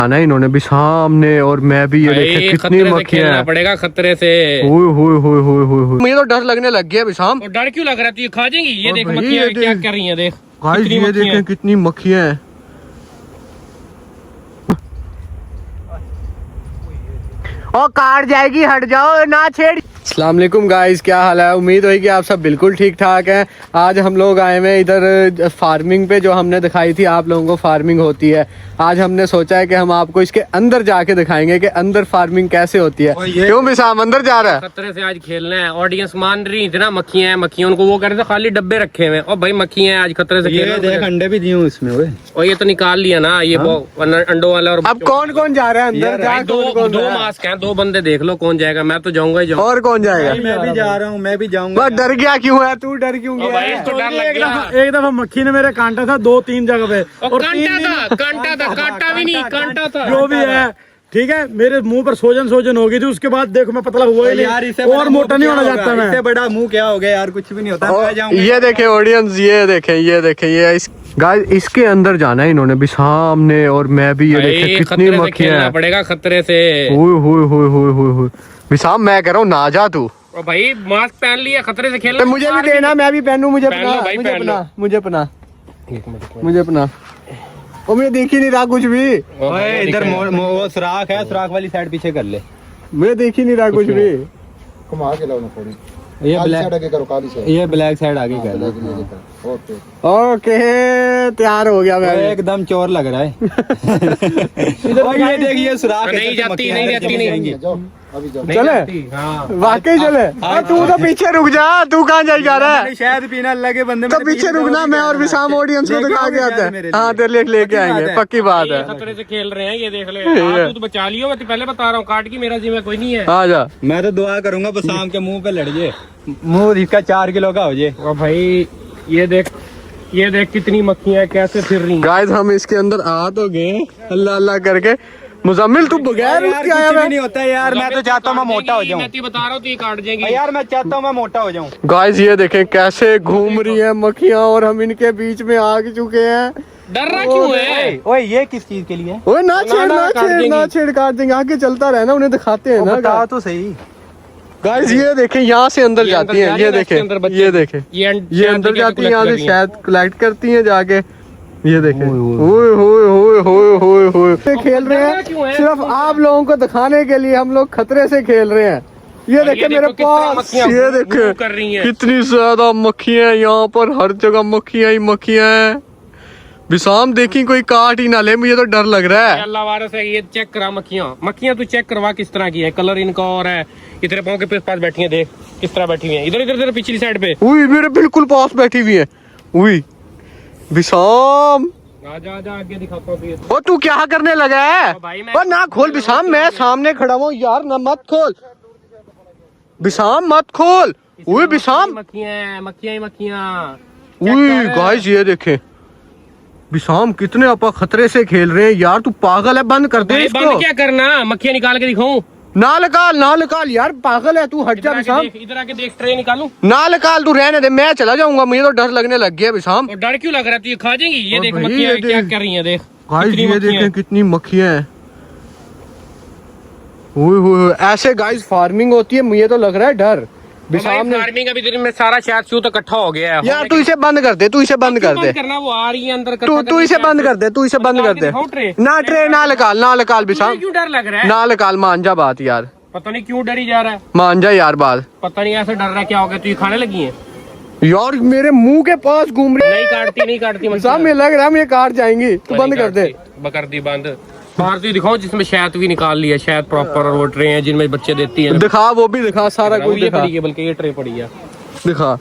आना इन्होंने भी सामने और मैं भी ये देखे कितनी मक्खियां हैं। पड़ेगा खतरे से। मुझे तो डर लगने लग गया विशाम। डर क्यों लग रहा है? तू ये खा जाएंगी? ये देख मक्खियां क्या कर रही हैं, देख ये देखें कितनी मक्खियां हैं। और काट जाएगी, हट जाओ ना छेड़। अस्सलाम वालेकुम गाइस, क्या हाल है? उम्मीद है कि आप सब बिल्कुल ठीक ठाक हैं। आज हम लोग आए हुए इधर फार्मिंग पे, जो हमने दिखाई थी आप लोगों को फार्मिंग होती है। आज हमने सोचा है कि हम आपको इसके अंदर जाके दिखाएंगे कि अंदर फार्मिंग कैसे होती है। क्यों भी साहब अंदर जा रहा है? खतरे से आज खेलना है। ऑडियंस मान रही थी ना मक्खियां हैं मक्खियां, उनको वो कह रहे थे खाली डब्बे रखे हुए और भाई मक्खियां हैं आज खतरे से खेलना। देख अंडे भी दिए इसमें और ये तो निकाल लिया ना ये अंडों वाला। और अब कौन कौन जा रहा है अंदर? दो मास्क हैं, दो बंदे देख लो कौन जाएगा। मैं तो जाऊंगा ही जाऊंगा। और कौन जाएगा? मैं भी जा रहा हूँ, मैं भी जाऊंगा। डर गया क्यों है तू? डर क्यों गया? एक दफा मक्खी ने मेरे कांटा था 2-3 जगह पे, और कांटा भी नहीं, कांटा था। जो भी है ठीक है, मेरे मुंह पर सोजन हो गई थी। उसके बाद देखो मैं पतला हुआ ही नहीं यार, इससे और मोटा नहीं होना चाहता मैं। इससे बड़ा मुंह क्या हो गया यार, कुछ भी नहीं होता। ये देखे ऑडियंस, ये देखे ये गाइस इसके अंदर जाना है इन्होंने भी सामने और मैं भी ये देखे कितनी मक्खियां हैं। पड़ेगा खतरे से। विशाम मैं कह रहा हूँ ना जा तू। और भाई मास्क पहन लिया, खतरे से खेलना। मुझे भी देना, मैं भी पहनूं। मुझे अपना और मुझे देख ही नहीं रहा कुछ भी। इधर वो सुराख है, सुराख वाली साइड पीछे कर ले। मुझे देख ही नहीं रहा कुछ भी। घुमा के लाओ ना थोड़ी। ये ब्लैक साइड आगे कर ले। ओके तैयार हो गया मैं। एकदम चोर लग रहा है। ये देखिए सुराख नहीं जाती, नहीं रहती, नहीं चले वाकई चले। तू तो पीछे रुक जा, तू कहाँ जा रहा है? शायद पीना लगे बंदे तो पीछे रुकना, मैं और विशाम ऑडियंस को दिखा के आते हैं। हाँ तेरे लेके आएंगे, पक्की बात है। खतरे से खेल रहे हैं ये देख ले। तू तो बचा लियो, मैं पहले बता रहा हूँ। काट की मेरा जिम्मा कोई नहीं है। आ जा। मैं तो दुआ करूंगा बस शाम के मुंह पे लड़ जाए, मुंह इसका 4 किलो का हो जाए। और भाई ये देख कितनी मक्खियां कैसे फिर रही। गाइस हम इसके अंदर आ तो गए अल्लाह अल्लाह करके। मुजम्मिल तू बगैर उसके आया है? नहीं होता यार, मैं तो चाहता हूँ मैं मोटा हो जाऊँ। मैं तो बता रहा हूँ, तू ये काट जाएंगी यार। मैं चाहता हूँ मैं मोटा हो जाऊँ। गाइस ये देखें कैसे घूम रही है मक्खियां और हम इनके बीच में आ चुके हैं। डर रहा क्यों है? ओए ये किस चीज के लिए? ओए ना छेड़ काट देंगे। आगे चलता रहना, उन्हें दिखाते हैं ना। बता तो सही। गाइस ये देखें यहाँ से अंदर जाती हैं। ये देखें ये अंदर जाती है, यहाँ से शायद कलेक्ट करती हैं जाके। ये देखें खेल रहे हैं सिर्फ आप लोगों को दिखाने के लिए। हम लोग खतरे से खेल रहे हैं। ये देखें मेरे पास, ये देखें कितनी ज्यादा मक्खियां यहाँ पर। हर जगह मक्खियां ही मक्खियां हैं। विशाम देखी कोई काट ही ना ले, मुझे तो डर लग रहा है। अल्लाह वारस है। ये चेक करा मक्खियां तू चेक करवा किस तरह की है। कलर इनका और है। इधर पाँव के पास बैठी है, देख किस तरह बैठी हुई है। इधर पिछली साइड पे मेरे बिल्कुल पास बैठी हुई है। विशाम आजा आगे दिखाता हूँ। तू क्या करने लगा है? और ना खोल विशाम, मैं सामने खड़ा हूँ यार। ना मत खोल विशाम, मत खोल। विशाम मक्खियां। गाइस ये देखें विशाम कितने अपा खतरे से खेल रहे हैं यार। तू पागल है, बंद कर दे इसको। बंद क्या करना? मक्खियां निकाल के दिखाऊं? ना निकाल यार, पागल है तू। हट जा विशाम। इधर आके देख, ट्रे निकालूं? ना निकाल, तू रहने दे, मैं चला जाऊंगा। मुझे तो डर लगने लग गया विशाम। डर क्यों लग रहा है? तू ये खा जाएंगी? ये देख मक्खियां क्या कर रही हैं, देख गाइस ये देखें कितनी मक्खियां हैं। ऐसे गाइस फार्मिंग होती है। मुझे तो लग रहा है डर। फार्मिंग अभी दिन में सारा शायद शूट इकट्ठा हो गया है यार। तू इसे बंद कर दे, तू इसे बंद कर दे। करना वो आ रही है अंदर। तू इसे बंद कर दे, तू इसे बंद कर दे। ना ट्रे ना निकाल विशाम। क्यों डर लग रहा है? ना निकाल, मान जा बात यार। पता नहीं क्यों डरी जा रहा है। मान जा यार बात। पता नहीं ऐसे डर रहा है, क्या हो गया? तू ये खाने लगी है यार? मेरे मुंह के पास घूम रही। नहीं काटती विशाम, मुझे लग रहा है मुझे काट जाएंगी। तू बंद कर दे। कर दी बंद। बाहर तो दिखाओ जिसमें शहद भी निकाल लिया। शहद प्रॉपर वो ट्रे हैं जिनमें बच्चे देती है। दिखा, वो भी दिखा, सारा कुछ दिखा। बल्कि ये ट्रे पड़ी है, दिखा।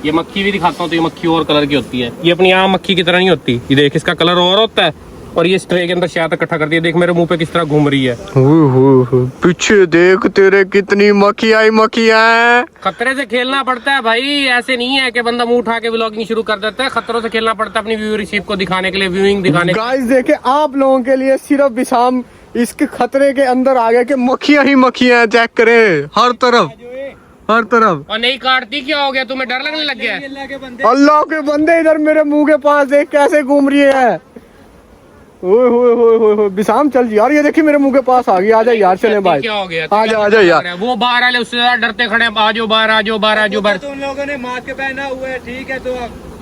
ये मक्खी भी दिखाता हूँ। तो ये मक्खी और कलर की होती है। ये अपनी आम मक्खी की तरह नहीं होती। ये देख, इसका कलर और होता है और ये ट्रे के अंदर शहद इकट्ठा करती है। देख मेरे मुंह पे किस तरह घूम रही है। पीछे देख तेरे कितनी मक्खियां हैं। खतरे से खेलना पड़ता है भाई। ऐसे नहीं है कि बंदा मुंह उठा के व्लॉगिंग शुरू कर देता है। खतरों से खेलना पड़ता है अपनी व्यूअरशिप को दिखाने के लिए, व्यूइंग दिखाने के लिए। गाइस देखे आप लोगों के लिए सिर्फ विशाम इसके खतरे के अंदर आ गया कि मक्खियां ही मक्खियां। चेक करें हर तरफ हर तरफ। और नहीं काटती क्या हो गया, तुम्हें डर लगने लग गया है? अल्लाह के बंदे इधर मेरे मुंह के पास देख कैसे घूम रही है। ओए होए होए होए होए, बिसाम चल यार, ये देखिए मेरे मुंह के पास आ गई। आजा यार चले भाई, क्या हो गया? आजा यार। वो बाहर वाले उससे ज्यादा डरते खड़े हैं, आजो बाहर आजो बाहर आजो बाहर। तुम लोगों ने मास्क पहना हुआ है, ठीक है, तो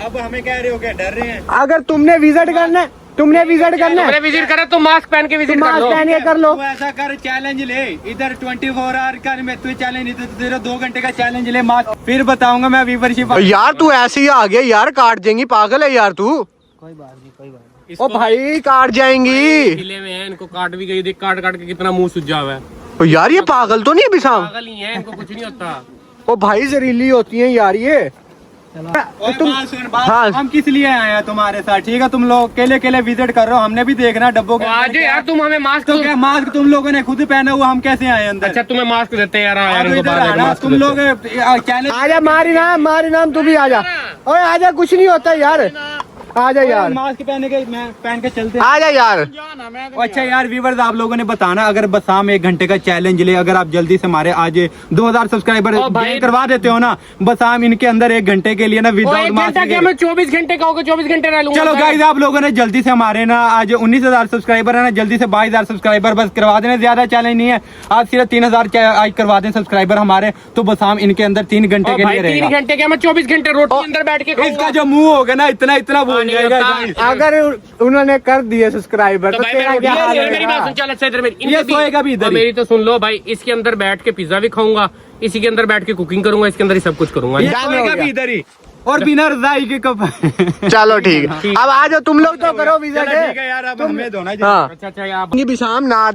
अब हमें कह रहे हो क्या डर रहे हैं? अगर तुमने विजिट करना है, तुमने विजिट करना है, तुमने विजिट करा तो मास्क पहन के विजिट कर मास्क लो। पहन के कर लो। तू ऐसा कर, चैलेंज ले इधर 24 आवर कर, मैं तू चैलेंज इधर तेरा 2 घंटे का चैलेंज ले, मास्क फिर बताऊंगा मैं व्यूवरशिप। यार तू ऐसे ही आ गया यार, काट देंगी, पागल है यार तू। कोई बात नहीं। ओ भाई काट जाएंगी। हिले में है, इनको काट भी गई, देख काट काट के कितना मुंह सूजा हुआ है। ओ यार ये पागल तो नहीं है बिसाम? पागल ही है, इनको कुछ नहीं होता। ओ भाई जहरीली होती हैं यार ये। तुम सुन बात, हाँ। हम किस लिए आए हैं तुम्हारे साथ, ठीक है? तुम लोग अकेले विजिट कर रहे हो, हमने भी देखना डब्बों के आज यार तुम हमें मास्क तो क्या मास्क तुम लोगों ने खुद पहना हुआ, हम कैसे आए अंदर? अच्छा तुम्हें मास्क देते हैं यार, यार तो इनको इधर बाहर आना, मास्क तुम देते लोग हैं। चैलेंज आजा मारी नाम तू भी आजा। ओए आजा, कुछ नहीं होता यार, आजा यार, मास्क पहन के चलते हैं। आजा यार। अच्छा यार व्यूवर्स, आप लोगों ने बताना, अगर बसाम 1 घंटे का चैलेंज ले, अगर आप जल्दी से हमारे आज 2000 सब्सक्राइबर ओ भाई, गेन करवा देते हो ना, बसाम इनके अंदर 1 घंटे के लिए ना ओ, विदाउट एक घंटा क्या, मास्क। मैं 24 घंटे का होगा, 24 घंटे रह लूंगा। चलो गाइस, आप लोगों ने जल्दी से हमारे ना आज 19,000 सब्सक्राइबर है ना, जल्दी से 22,000 सब्सक्राइबर बस करवा देना, ज्यादा चैलेंज नहीं है। आज सिर्फ 3,000 आज करवा दें सब्सक्राइबर हमारे, तो बसाम इनके अंदर 3 घंटे के लिए 3 रहेगा। घंटे क्या, मैं 24 घंटे रोटी के अंदर बैठ के इसका खाऊंगा। जो मुंह होगा ना, इतना वो हो नहीं जाएगा होता। guys। अगर उन्होंने कर दिए सब्सक्राइबर तो तो भाई तेरा मेरी क्या हाल मेरी बात होगा? सुन, चल अच्छा इधर मेरी, ये इनके सोएगा भी इधर और ही। मेरी तो सुन लो भाई, इसके अंदर बैठ के पिज्जा भी खाऊंगा, इसी के अंदर बैठ के कुकिंग करूंगा, इसके अंदर ही सब कुछ करूंगा। ये जान हो सोएगा गया। भी इधर ही, और बिना रजाई के कप। चलो ठीक है, अब आ जाओ तुम लोग तो करो विजिट। चलो ठीक है यार, अब हमें धोना चाहिए। हाँ अच्छा अच्छा यार, ये बिसाम ना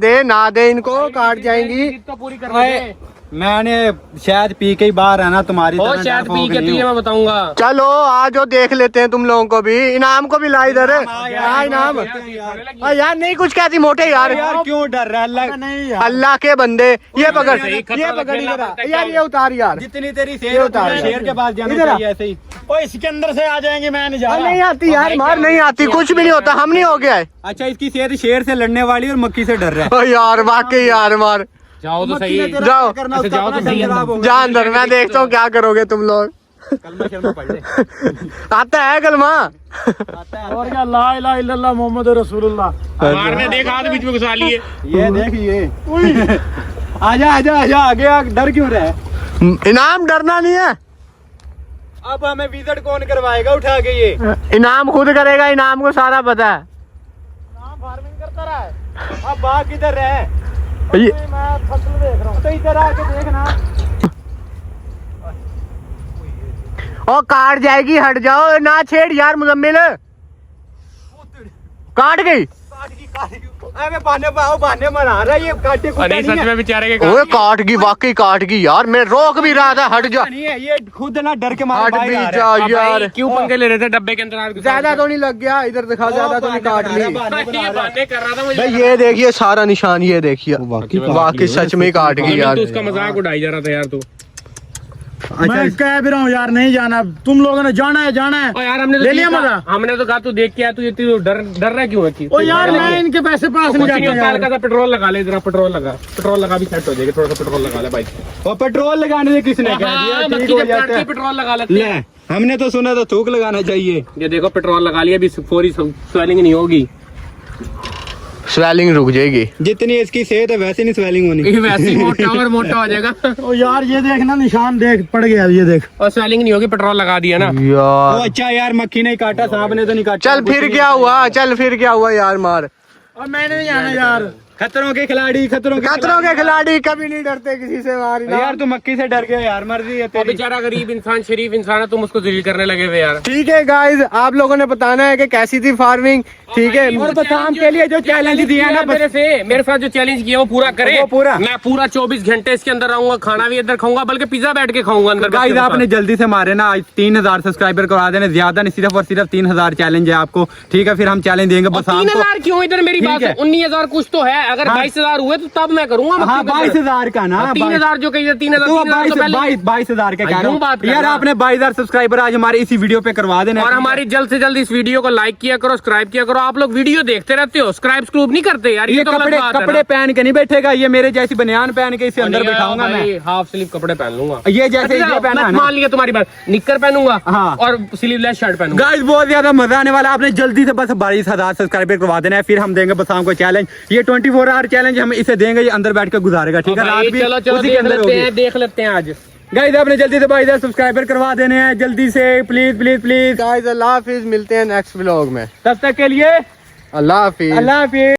दे इनको, काट जाएंगी। तो पूरी करने दे। मैंने शायद पी के ही बाहर आना तुम्हारी ओ तरह शायद डरपोक पी के नहीं तुझे हूँ। मैं बताऊंगा। चलो आ जाओ, देख लेते हैं तुम लोगों को भी, इनाम को भी ला इधर। हाँ इनाम। यार नहीं कुछ कहती मोटे यार, यार क्यों डर रहा है? अल्लाह अल्लाह के बंदे, ये पकड़, सही, खतरा ये पकड़ खेलना इधर आ। पड़ता है, यार क्या ये उतार यार। जितनी तेरी ये शेर उतार है, शेर के पास जाना इधर आ। चाहिए ऐसे ही। ओ इसके अंदर से आ जाएंगे, मैं नहीं जा रहा। नहीं आती यार, मार नहीं आती, कुछ भी नहीं होता, हम नहीं हो गया है। अच्छा इसकी सेहत शेर से लड़ने वाली और मक्की से डर रहा है। ओ यार वाकई यार, मार जाओ तो सही। जाओ करना अच्छा, उसका जाओ अपना तो सही खराब होगा। जा अंदर, मैं देखता हूँ क्या करोगे तुम लोग। कलमा शर्मा पढ़ ले। आता है कलमा? और क्या, ला इलाहा इल्लल्लाह मोहम्मद रसूलुल्लाह। मारने देख हाथ बीच में घुसा लिए। ये देखिए। आजा आजा आजा, आगे आ, डर क्यों रहा है? इनाम डरना नहीं है, अब हमें विजिट कौन करवाएगा उठा के? ये इनाम खुद करेगा, इनाम को सारा पता है। फार्मिंग करता रहा है। अब बाग किधर है? ये मैं फसल देख रहा हूँ, तो इधर आके देखना। ओ काट जाएगी, हट जाओ ना छेड़ यार मुजम्मिल। काट गई। अबे बहाने बना रहा है ये, काटे कुत्ता अरे नहीं सच है। में बेचारे के ओए काट गई, वाकई काट गई यार, मैं रोक भी रहा था, हट जा। नहीं है ये, खुद ना डर के मारे हट बाहर भी आ रहा जा है। यार। क्यों पंगे ले रहे थे डब्बे के अंदर हाथ घुसा ज्यादा के? तो नहीं लग गया, इधर दिखा, ज्यादा तो नहीं काट ली। ये बातें कर रहा था मुझे। भाई ये देखिए सारा निशान, ये देखिए वाकई सच में काट गई तो यार। उसका मजाक उड़ाई जा रहा था यार तू। मैं कह भी रहा हूँ यार, नहीं जाना, तुम लोगों ने जाना है जाना है। और यार हमने तो ले लिया देखा- मजा। हमने तो कहा तू देख के आया, तू इतनी डर रहा क्यों है? ओ यार मैं इनके पैसे पास नहीं जाता यार। हल्का सा पेट्रोल लगा ले, जरा पेट्रोल लगा भी सेट हो जाएगा, थोड़ा सा पेट्रोल लगा ले बाइक पे। और पेट्रोल लगाने से किसने कह दिया हाँ, ठीक मक्खी हो जब जाता काटती है? पेट्रोल लगा लेते ले, हैं। हमने तो सुना था थूक लगाना चाहिए। ये देखो पेट्रोल लगा लिया, अभी पूरी स्वेलिंग नहीं होगी। स्वेलिंग रुक जाएगी। जितनी इसकी सेहत है वैसे नहीं स्वेलिंग होनी। वैसे ही मोटा और मोटा हो जाएगा। ओ यार ये देखना, निशान देख पड़ गया, ये देख। और स्वेलिंग नहीं होगी, पेट्रोल लगा दिया ना। यार अच्छा यार, मक्खी ने काटा, सांप ने तो नहीं काटा। चल फिर क्या हुआ, चल फिर क्या हुआ यार, मार। और मैंने नहीं जाना यार। खतरों के खिलाड़ी, खतरों के खिलाड़ी कभी नहीं डरते किसी से, मार यार तू मक्खी से डर गया यार, मर्जी है और तेरी। बेचारा गरीब इंसान, शरीफ इंसान है, तुम उसको जलील करने लगे हुए यार। ठीक है गाइस, आप लोगों ने बताना है कि कैसी थी फार्मिंग, ठीक है। और बदाम के लिए जो चैलेंज दिया है ना, मेरे साथ जो चैलेंज किया वो पूरा करे। वो पूरा। मैं पूरा 24 घंटे इसके अंदर रहूंगा, खाना भी इधर खाऊंगा, बल्कि पिज्जा बैठ के खाऊंगा अंदर। गाइस आपने जल्दी से मारे ना, आज 3,000 सब्सक्राइबर करवा देने, ज्यादा नहीं, सिर्फ और सिर्फ 3,000 चैलेंज है आपको, ठीक है? फिर हम चैलेंज देंगे बस 3,000 क्यों? इधर मेरी बात ठीक है। 19,000 कुछ तो है, अगर 22,000 हुए तो तब मैं करूंगा। हाँ 22,000 का ना, 3,000 जो कही 3,000 22,000 का कह रहा यूं बात हूं यार। करना। आपने 22,000 सब्सक्राइबर आज हमारे इसी वीडियो पे करवा देना। और हमारी जल्द से जल्द इस वीडियो को लाइक किया करो, सब्सक्राइब किया करो। आप लोग वीडियो देखते रहते हो, सब्सक्राइब नहीं करते यार, ये तो गलत कपड़े बात है ना। कपड़े पहन के नहीं बैठेगा, ये मेरे जैसी बनियान पहन के इसे अंदर बैठाऊंगा मैं। हाफ स्लीव कपड़े पहन लूंगा, ये जैसे ये पहना है ना। मान लिया तुम्हारी बात, निक्कर पहनूंगा हाँ। और स्लीवलेस शर्ट पहनूंगा। गाइस बहुत ज्यादा मजा आने वाला है। आपने जल्दी से बस 22,000 सब्सक्राइबर करवा देना है, फिर हम देंगे बसाम को चैलेंज। ये 24 आवर चैलेंज हम इसे देंगे, ये अंदर बैठ के गुजारेगा, ठीक है। रात भी चलो चलो उसी के अंदर होगी। देख लेते हैं आज। गाइस आपने जल्दी से 22,000 सब्सक्राइबर करवा देने हैं, जल्दी से प्लीज प्लीज प्लीज। गाइस अल्लाह हाफिज, मिलते हैं नेक्स्ट व्लॉग में। तब तक के लिए अल्लाह हाफिज। अल्लाह हाफिज।